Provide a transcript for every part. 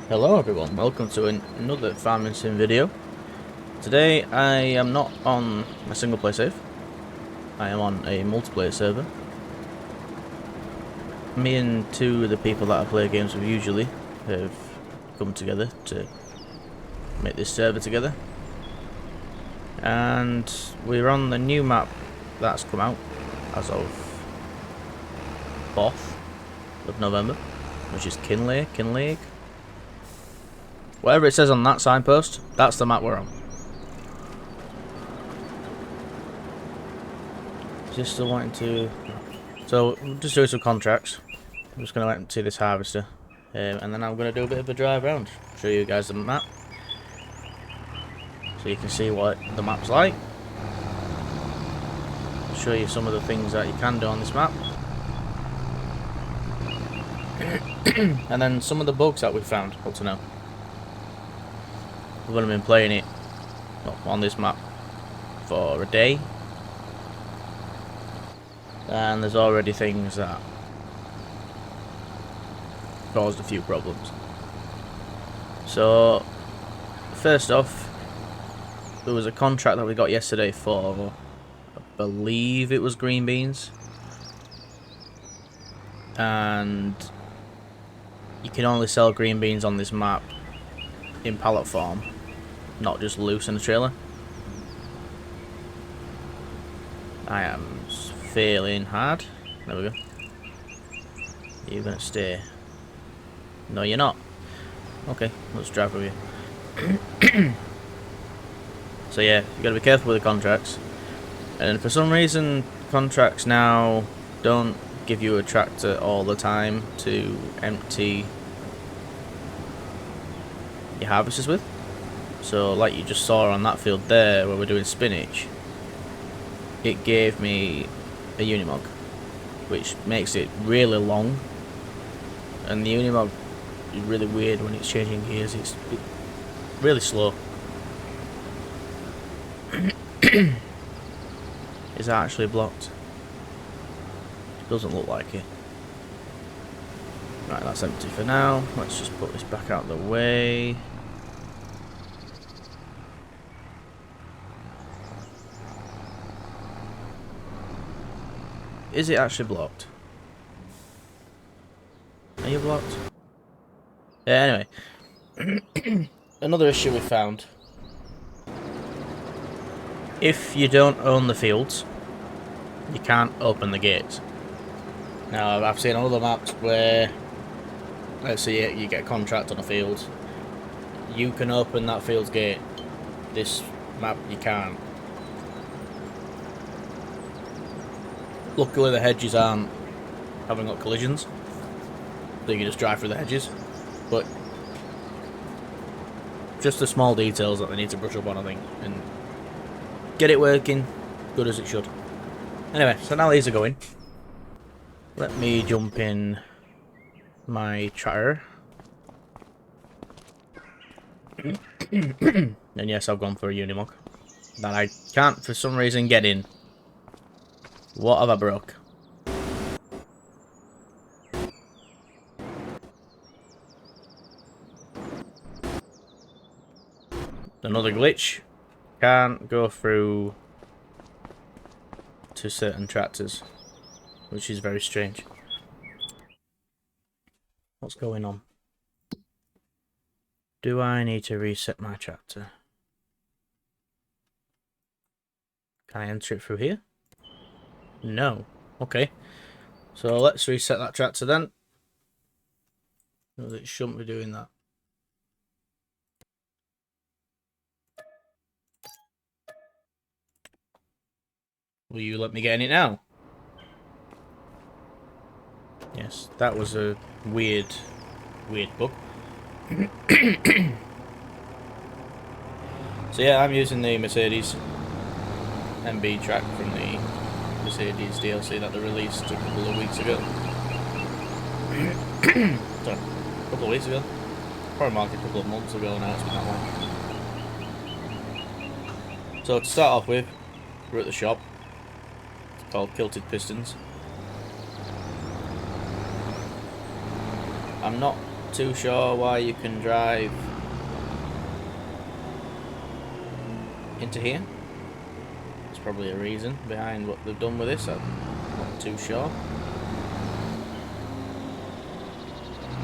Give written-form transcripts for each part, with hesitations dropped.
Hello everyone, welcome to another farming sim video. Today I am not on a single player save, I am on a multiplayer server. Me and two of the people that I play games with usually have come together to make this server together. And we're on the new map that's come out as of 4th of November, which is Kinlaig. Whatever it says on that signpost, that's the map we're on. Just still wanting to... So, we're just doing some contracts. I'm just going to wait to this harvester. And then I'm going to do a bit of a drive around. Show you guys the map. So you can see what the map's like. Show you some of the things that you can do on this map. And then some of the bugs that we've found, what to know. We've only been playing it on this map for a day. And there's already things that caused a few problems. So, first off, there was a contract that we got yesterday for, I believe it was green beans. And you can only sell green beans on this map in pallet form, not just loose in a trailer. I am failing hard. There we go. You're gonna stay. No, you're not. Okay, let's drive with you. So yeah, you gotta be careful with the contracts. And for some reason, contracts now don't give you a tractor all the time to empty your harvesters with. So like you just saw on that field there where we're doing spinach, it gave me a Unimog, which makes it really long, and the Unimog is really weird when it's changing gears. It's really slow. Is that actually blocked? It doesn't look like it. Right, that's empty for now. Let's just put this back out of the way. Is it actually blocked? Are you blocked? Yeah, anyway. Another issue we found. If you don't own the fields, you can't open the gates. Now, I've seen on other maps where, let's say you get a contract on a field, you can open that field's gate. This map, you can't. Luckily, the hedges haven't got collisions, so you can just drive through the hedges. But just the small details that they need to brush up on, I think, and get it working good as it should. Anyway, so now these are going. Let me jump in my tractor. And yes, I've gone for a Unimog that I can't for some reason get in. What have I broke? Another glitch. Can't go through to certain tractors, which is very strange. What's going on? Do I need to reset my tractor? Can I enter it through here? No. Okay. So let's reset that tractor then. It shouldn't be doing that. Will you let me get in it now? Yes, that was a weird bug. So yeah, I'm using the Mercedes MB track from the Mercedes DLC that they released a couple of weeks ago. Sorry, a couple of weeks ago. Probably marked a couple of months ago now, it's been that long. So to start off with, we're at the shop. It's called Kilted Pistons. I'm not not too sure why you can drive into here. There's probably a reason behind what they've done with this. I'm not too sure.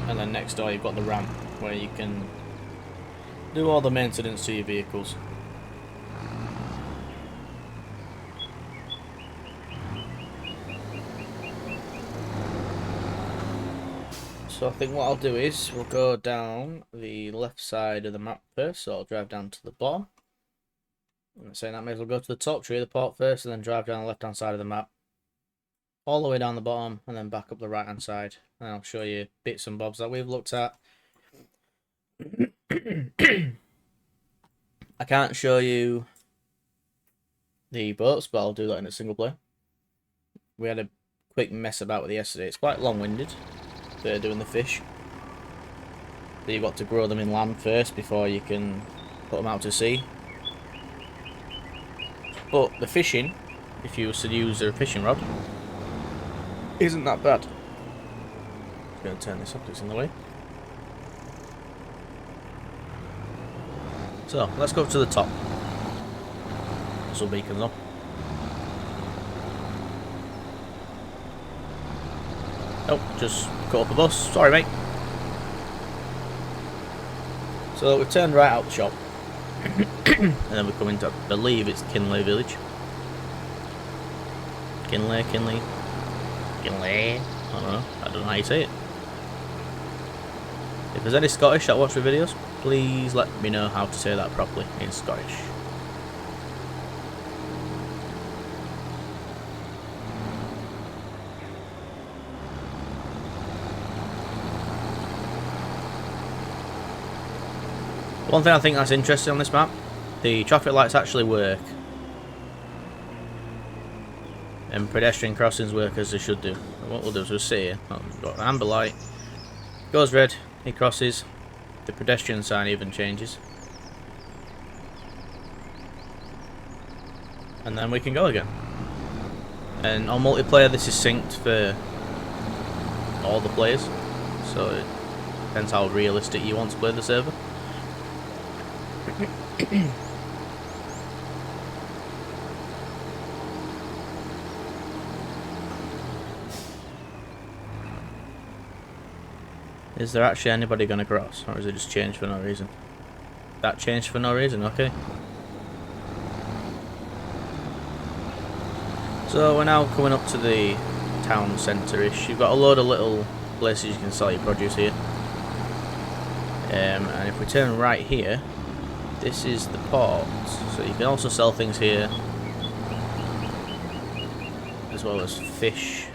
And then next door you've got the ramp where you can do all the maintenance to your vehicles. So I think what I'll do is we'll go down the left side of the map first. So I'll drive down to the bottom. I'm saying that may as well go to the top tree of the port first and then drive down the left hand side of the map. All the way down the bottom and then back up the right hand side. And I'll show you bits and bobs that we've looked at. I can't show you the boats, but I'll do that in a single play. We had a quick mess about with it yesterday. It's quite long-winded. They're doing the fish. So you've got to grow them in land first before you can put them out to sea. But the fishing, if you was to use a fishing rod, isn't that bad. I'm going to turn this up, it's in the way. So, let's go up to the top. Some beacons on. Oh, just caught up a bus. Sorry, mate. So, we've turned right out the shop. And then we come into, I believe it's Kinlaig village. Kinlaig. I don't know how you say it. If there's any Scottish that watch the videos, please let me know how to say that properly in Scottish. One thing I think that's interesting on this map, the traffic lights actually work. And pedestrian crossings work as they should do. And what we'll do is we'll see here, we've got an amber light, goes red, he crosses, the pedestrian sign even changes. And then we can go again. And on multiplayer this is synced for all the players, so it depends how realistic you want to play the server. Is there actually anybody going to cross, or is it just changed for no reason? That changed for no reason, okay. So we're now coming up to the town centre-ish. You've got a load of little places you can sell your produce here. And if we turn right here, this is the port. So you can also sell things here, as well as fish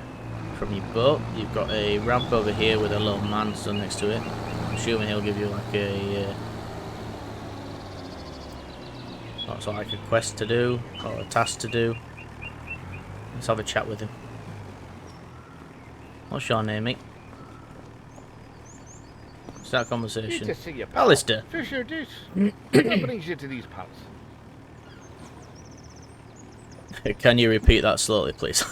from your boat. You've got a ramp over here with a little man stood next to it. I'm assuming he'll give you like a that's like a quest to do or a task to do. Let's have a chat with him. What's your name, mate? Start conversation. Good to see you, pal. Alistair. Fisher Deuce. What brings you to these parts? Can you repeat that slowly, please?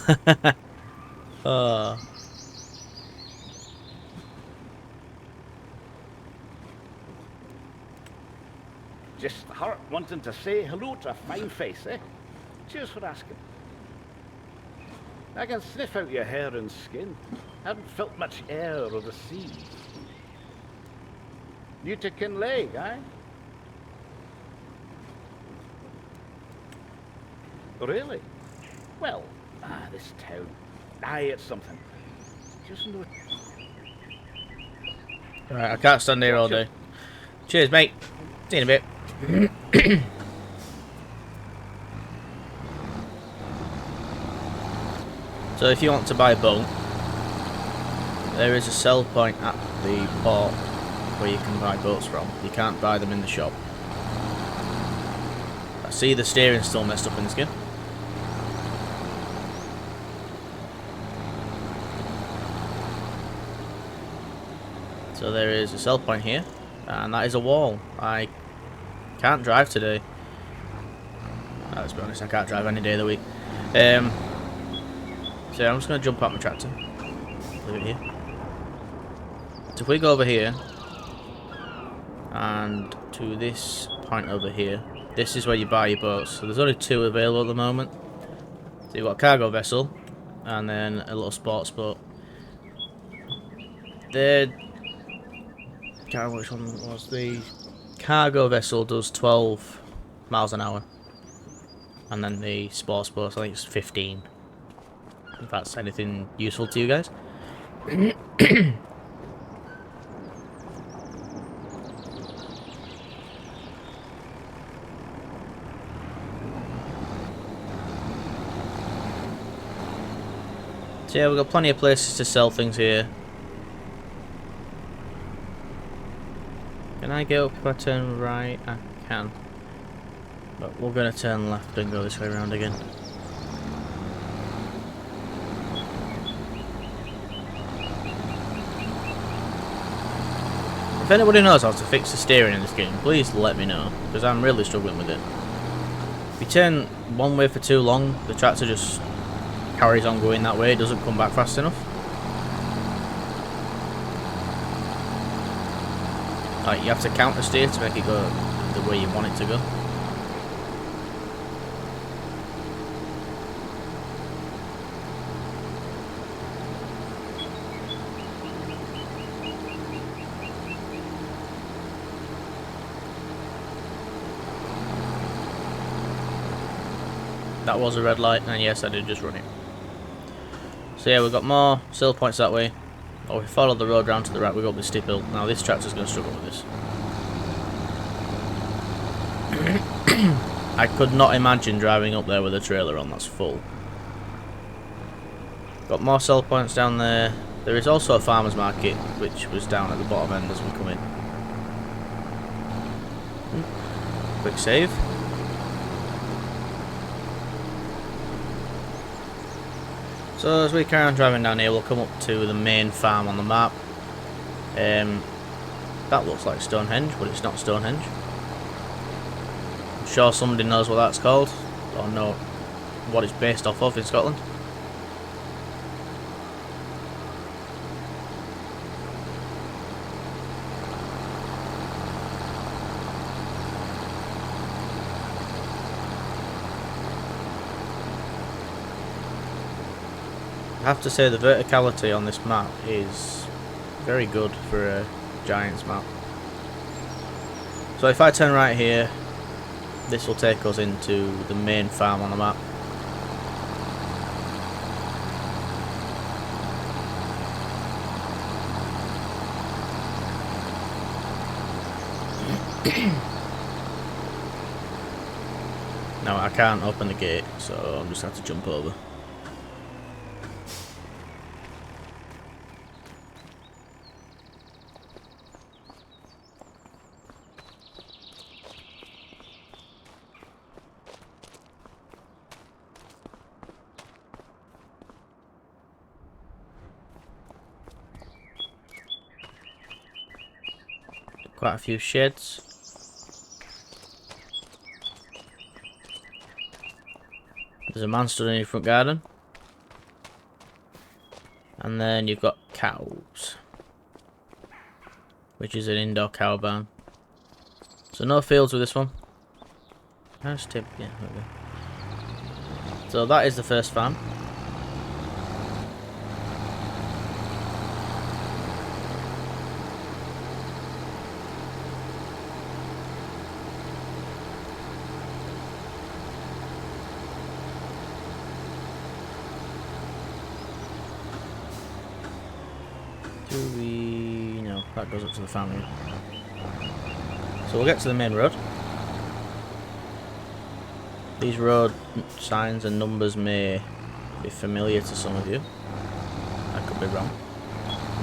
Just the heart wanting to say hello to a fine face, eh? Cheers for asking. I can sniff out your hair and skin. Haven't felt much air or the sea. New to Kinlaig, eh? Really? Well, this town. It's something. Just no. Alright, I can't stand here all day. Cheers, mate. See you in a bit. So if you want to buy a boat, there is a sell point at the port where you can buy boats from. You can't buy them in the shop. I see the steering's still messed up in this game. So there is a sell point here, and that is a wall. I can't drive today. Let's be honest, I can't drive any day of the week. So I'm just going to jump out my tractor. Leave it here. So if we go over here, and to this point over here. This is where you buy your boats. So there's only 2 available at the moment. So you've got a cargo vessel and then a little sports boat. The can't remember which one it was. The cargo vessel does 12 miles an hour, and then the sports boat, I think it's 15. If that's anything useful to you guys. So yeah, we've got plenty of places to sell things here. Can I get up if I turn right? I can. But we're going to turn left and go this way around again. If anybody knows how to fix the steering in this game, please let me know, because I'm really struggling with it. If you turn one way for too long, the tractor just carries on going that way, it doesn't come back fast enough. Like, you have to counter steer to make it go the way you want it to go. That was a red light, and yes, I did just run it. So yeah, we've got more sale points that way. Or if we follow the road round to the right, we go up this steep hill. Now this tractor's going to struggle with this. I could not imagine driving up there with a trailer on that's full. Got more sell points down there. There is also a farmer's market, which was down at the bottom end as we come in. Quick save. So as we carry on driving down here, we'll come up to the main farm on the map. That looks like Stonehenge, but it's not Stonehenge. I'm sure somebody knows what that's called, or know what it's based off of in Scotland. I have to say the verticality on this map is very good for a Giants map. So if I turn right here, this will take us into the main farm on the map. Now I can't open the gate, so I'm just going to have to jump over. Quite a few sheds. There's a man stood in your front garden. And then you've got cows, which is an indoor cow barn. So no fields with this one. How's tip? Yeah, okay. So that is the first farm. No, that goes up to the family. So we'll get to the main road. These road signs and numbers may be familiar to some of you. I could be wrong.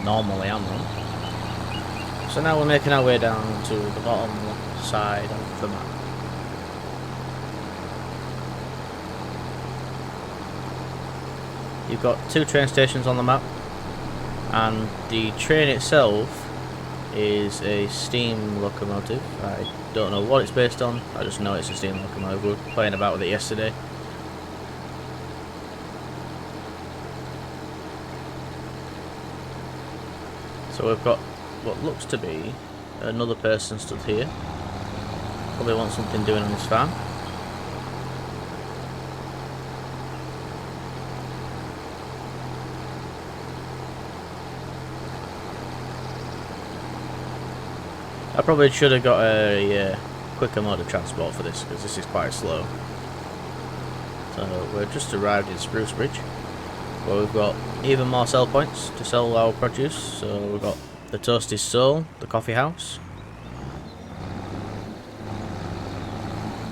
Normally I'm wrong. So now we're making our way down to the bottom side of the map. You've got 2 train stations on the map. And the train itself is a steam locomotive. I don't know what it's based on, I just know it's a steam locomotive. We were playing about with it yesterday. So we've got what looks to be another person stood here. Probably wants something doing on his farm. I probably should have got a quicker mode of transport for this, because this is quite slow. So we're just arrived in Spruce Bridge, where we've got even more sell points to sell our produce. So we've got the Toasty Soul, the coffee house.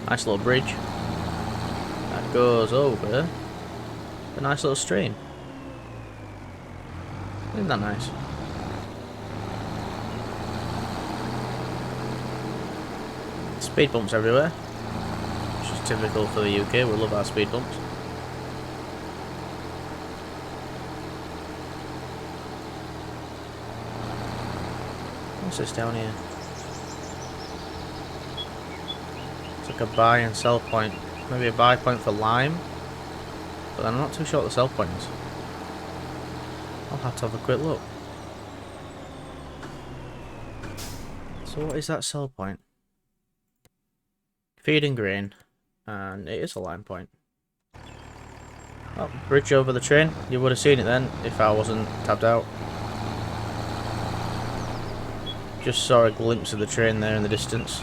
Nice little bridge that goes over a nice little stream. Isn't that nice? Speed bumps everywhere, which is typical for the UK. We love our speed bumps. What's this down here? It's like a buy and sell point. Maybe a buy point for lime, but I'm not too sure what the sell point is. I'll have to have a quick look. So what is that sell point? Feed and grain, and it is a line point. Oh, bridge over the train. You would have seen it then if I wasn't tabbed out. Just saw a glimpse of the train there in the distance.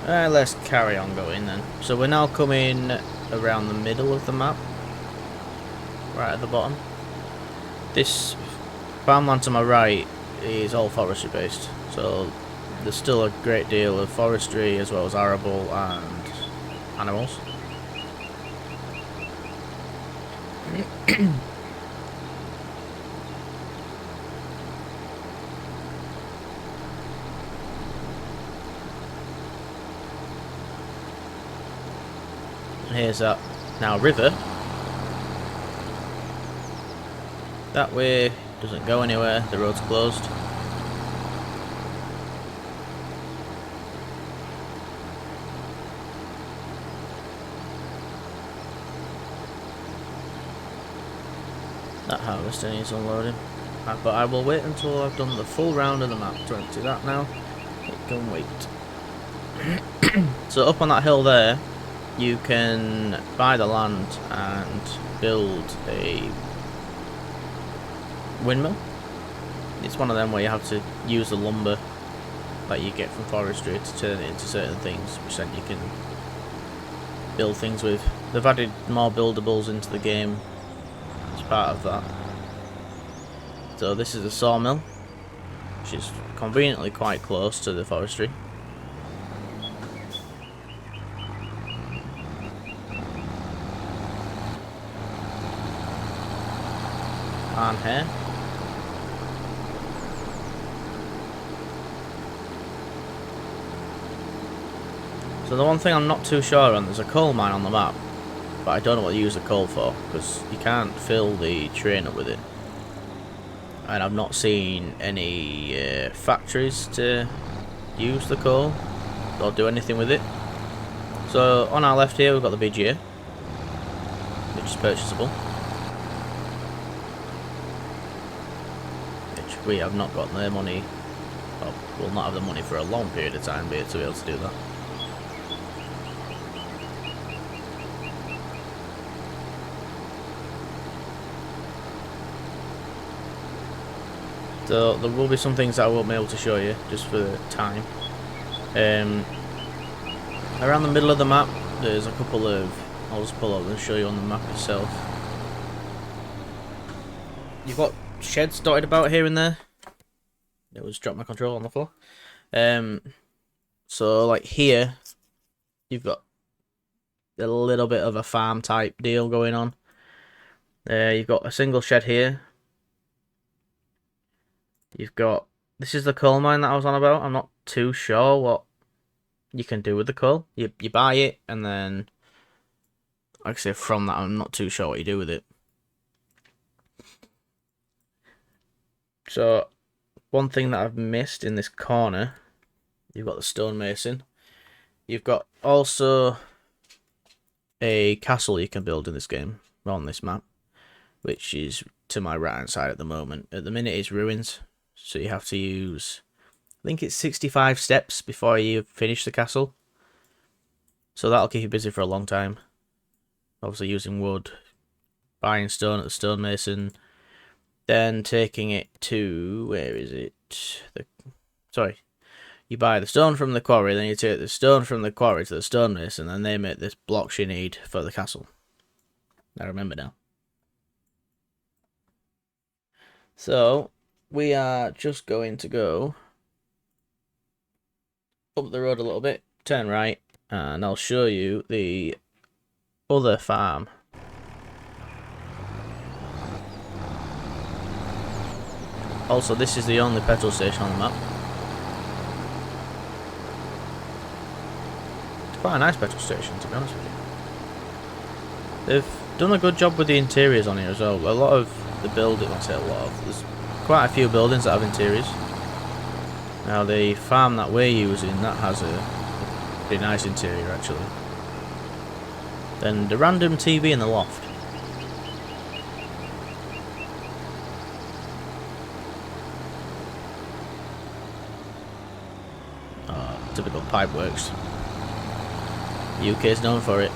Let's carry on going then. So we're now coming around the middle of the map, right at the bottom. This farmland to my right is all forestry based, so there's still a great deal of forestry as well as arable and animals. Here's that now river. That way doesn't go anywhere, the road's closed. That harvester needs unloading. But I will wait until I've done the full round of the map to empty that now. It can wait. So up on that hill there, you can buy the land and build a windmill. It's one of them where you have to use the lumber that you get from forestry to turn it into certain things, which then you can build things with. They've added more buildables into the game as part of that. So this is a sawmill, which is conveniently quite close to the forestry. And here. So the one thing I'm not too sure on, there's a coal mine on the map, but I don't know what to use the coal for, because you can't fill the train up with it. And I've not seen any factories to use the coal or do anything with it. So on our left here we've got the BGA, which is purchasable, which we have not got the money, or will not have the money for a long period of time to be able to do that. So there will be some things that I won't be able to show you just for the time. Around the middle of the map there's a couple of, I'll just pull up and show you on the map itself. You've got sheds dotted about here and there. It was drop my controller on the floor. So like here you've got a little bit of a farm type deal going on. You've got a single shed here. You've got, this is the coal mine that I was on about. I'm not too sure what you can do with the coal. You buy it, and then, like I say, from that I'm not too sure what you do with it. So, one thing that I've missed in this corner, you've got the stonemason. You've got also a castle you can build in this game, on this map. which is to my right hand side at the moment. At the minute it's ruins, so you have to use, I think it's 65 steps before you finish the castle. So that'll keep you busy for a long time. Obviously using wood, buying stone at the stonemason, then taking it to, where is it? You buy the stone from the quarry, then you take the stone from the quarry to the stonemason, and then they make this blocks you need for the castle. I remember now. So, we are just going to go up the road a little bit, turn right, and I'll show you the other farm. Also, this is the only petrol station on the map. It's quite a nice petrol station, to be honest with you. They've done a good job with the interiors on here as well. A lot of the buildings, I'll say a lot of, there's quite a few buildings that have interiors. Now the farm that we're using, that has a pretty nice interior actually. Then the random TV in the loft. Oh, typical pipeworks. UK's known for it.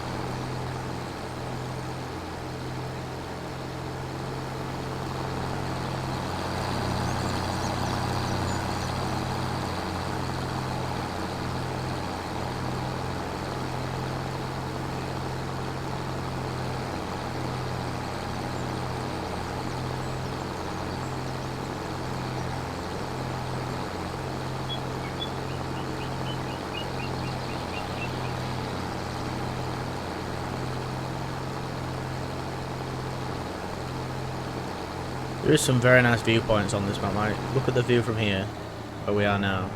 There is some very nice viewpoints on this map. Right? Look at the view from here, where we are now.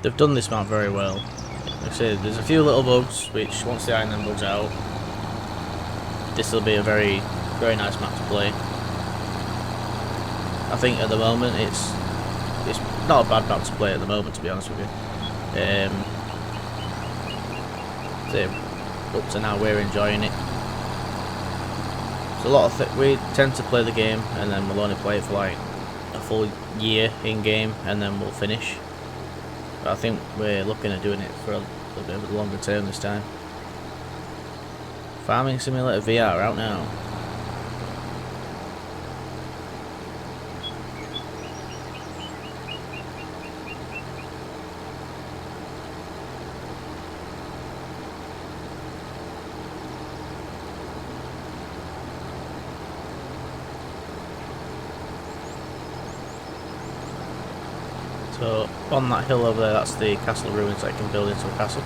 They've done this map very well. Like I said, there's a few little bugs, which once they iron them bugs out, this will be a very, very nice map to play. I think at the moment it's not a bad map to play at the moment, to be honest with you. Up to now we're enjoying it. It's a lot of we tend to play the game and then we'll only play it for like a full year in game and then we'll finish. But I think we're looking at doing it for a little bit of a longer term this time. Farming Simulator VR out now. So on that hill over there, that's the castle ruins that you can build into a castle.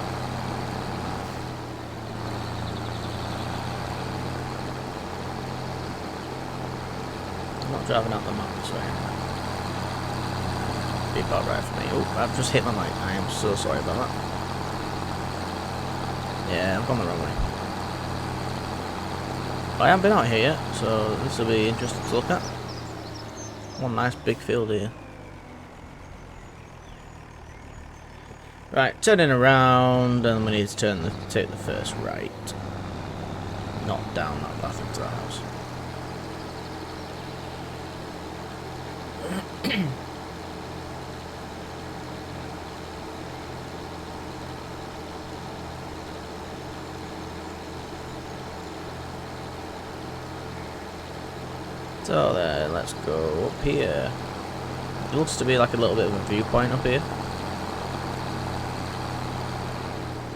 I'm not driving out the map this way. Be about right for me. Oh, I've just hit my mic. I am so sorry about that. Yeah, I've gone the wrong way. I haven't been out here yet, so this will be interesting to look at. One nice big field here. Right, turning around, and we need to take the first right. Not down that path into the house. So then, let's go up here. It looks to be like a little bit of a viewpoint up here.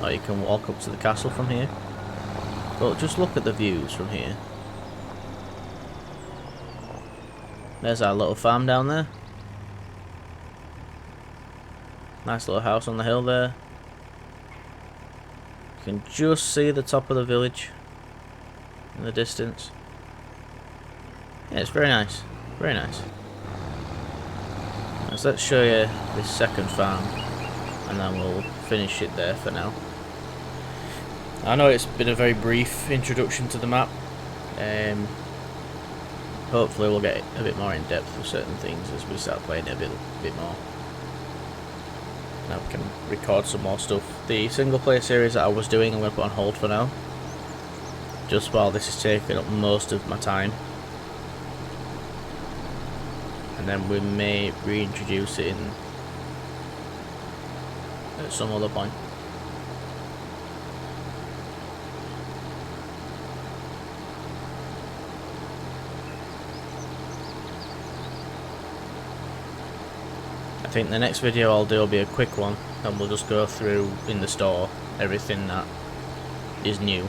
Or you can walk up to the castle from here. But just look at the views from here. There's our little farm down there. Nice little house on the hill there. You can just see the top of the village in the distance. Yeah, it's very nice. Very nice. Let's show you this second farm. And then we'll finish it there for now. I know it's been a very brief introduction to the map. Hopefully we'll get a bit more in depth with certain things as we start playing it a bit more. Now we can record some more stuff. The single player series that I was doing, I'm going to put on hold for now. Just while this is taking up most of my time. And then we may reintroduce it in at some other point. I think the next video I'll do will be a quick one, and we'll just go through in the store everything that is new.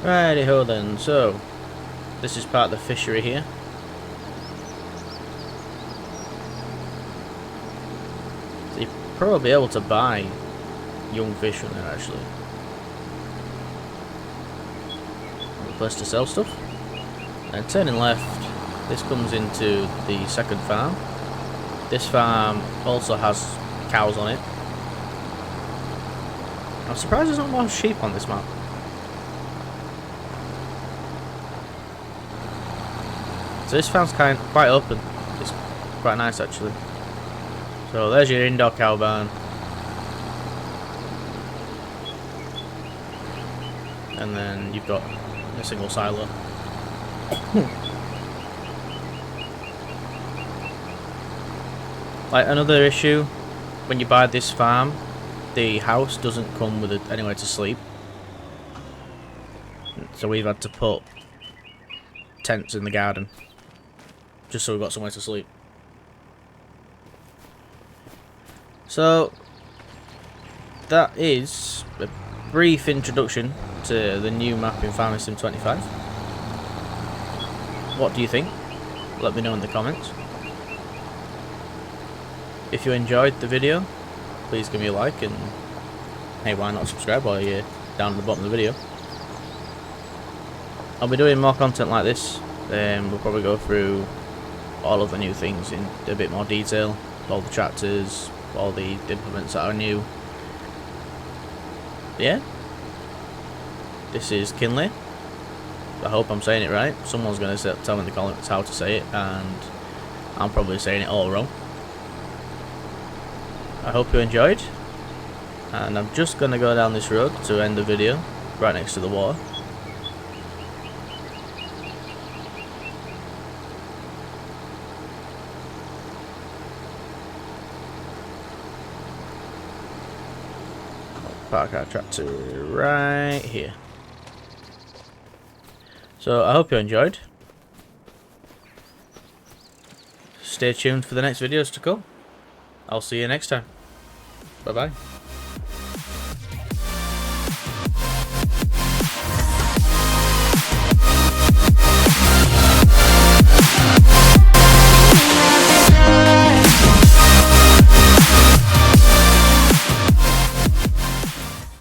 Righty-ho then, so this is part of the fishery here. So you're probably able to buy young fish from there actually. A place to sell stuff. And turning left, this comes into the second farm. This farm also has cows on it. I'm surprised there's not more sheep on this map. So this farm's quite open. It's quite nice actually. So there's your indoor cow barn. And then you've got a single silo. Like another issue, when you buy this farm, the house doesn't come with anywhere to sleep. So we've had to put tents in the garden. Just so we've got somewhere to sleep. So that is a brief introduction to the new map in Farming Sim 25. What do you think? Let me know in the comments. If you enjoyed the video, please give me a like, and hey, why not subscribe while you're down at the bottom of the video. I'll be doing more content like this. We'll probably go through all of the new things in a bit more detail, all the tractors, all the implements that are new. Yeah, this is Kinlaig. I hope I'm saying it right. Someone's going to tell me in the comments how to say it, and I'm probably saying it all wrong. I hope you enjoyed, and I'm just going to go down this road to end the video right next to the water. Park our tractor right here. So I hope you enjoyed. Stay tuned for the next videos to come. I'll see you next time. Bye bye.